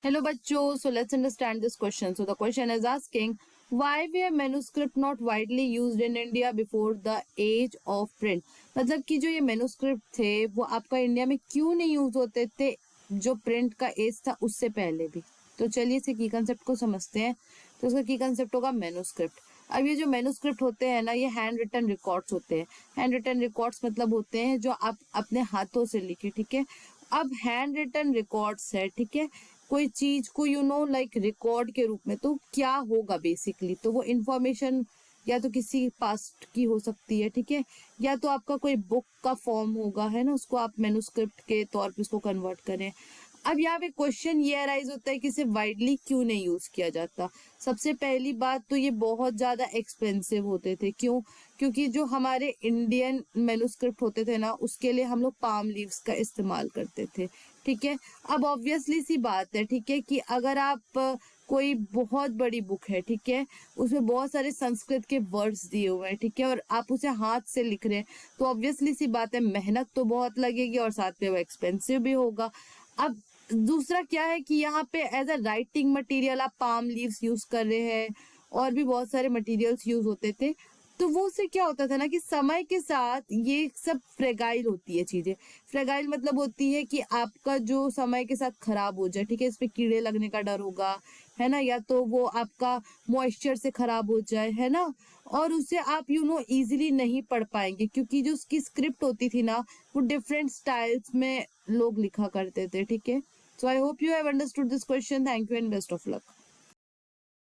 Hello बच्चों, so let's understand this question. So the question is asking, why were manuscript not widely used in India before the age of print? मतलब कि जो ये manuscript थे वो आपका India में क्यों नहीं यूज होते थे जो प्रिंट का एज था उससे पहले भी। तो चलिए इसे की कंसेप्ट को समझते हैं। तो उसका की कंसेप्ट होगा मैन्युस्क्रिप्ट। अब ये जो मैन्युस्क्रिप्ट होते हैं ना, ये हैंड रिटन रिकॉर्ड्स होते हैं। हैंड रिटन रिकॉर्ड्स मतलब होते हैं जो आप अपने हाथों से लिखे, ठीक है। अब हैंड रिटन रिकॉर्ड्स है, ठीक है, कोई चीज को लाइक रिकॉर्ड के रूप में। तो क्या होगा बेसिकली, तो वो इंफॉर्मेशन या तो किसी पास्ट की हो सकती है, ठीक है, या तो आपका कोई बुक का फॉर्म होगा, है ना, उसको आप मैन्युस्क्रिप्ट के तौर पे उसको कन्वर्ट करें। अब यहाँ पे क्वेश्चन ये अराइज होता है कि इसे वाइडली क्यों नहीं यूज किया जाता। सबसे पहली बात तो ये बहुत ज्यादा एक्सपेंसिव होते थे। क्यों? क्योंकि जो हमारे इंडियन मैन्युस्क्रिप्ट होते थे ना, उसके लिए हम लोग पाम लीव्स का इस्तेमाल करते थे, ठीक है। अब ऑब्वियसली सी बात है, ठीक है, कि अगर आप कोई बहुत बड़ी बुक है, ठीक है, उसमें बहुत सारे संस्कृत के वर्ड्स दिए हुए हैं, ठीक है, और आप उसे हाथ से लिख रहे हैं, तो ऑब्वियसली सी बात है मेहनत तो बहुत लगेगी और साथ में वो एक्सपेंसिव भी होगा। अब दूसरा क्या है कि यहाँ पे एज अ राइटिंग मटेरियल आप पाम लीव्स यूज कर रहे हैं, और भी बहुत सारे मटेरियल्स यूज होते थे। तो वो से क्या होता था ना कि समय के साथ ये सब फ्रेगाइल होती है चीजें। फ्रेगाइल मतलब होती है कि आपका जो समय के साथ खराब हो जाए, ठीक है, इस पे कीड़े लगने का डर होगा, है ना, या तो वो आपका मॉइस्चर से खराब हो जाए, है ना, और उसे आप इजीली नहीं पढ़ पाएंगे, क्योंकि जो उसकी स्क्रिप्ट होती थी ना, वो डिफरेंट स्टाइल्स में लोग लिखा करते थे, ठीक है। So I hope you have understood this question. Thank you and best of luck.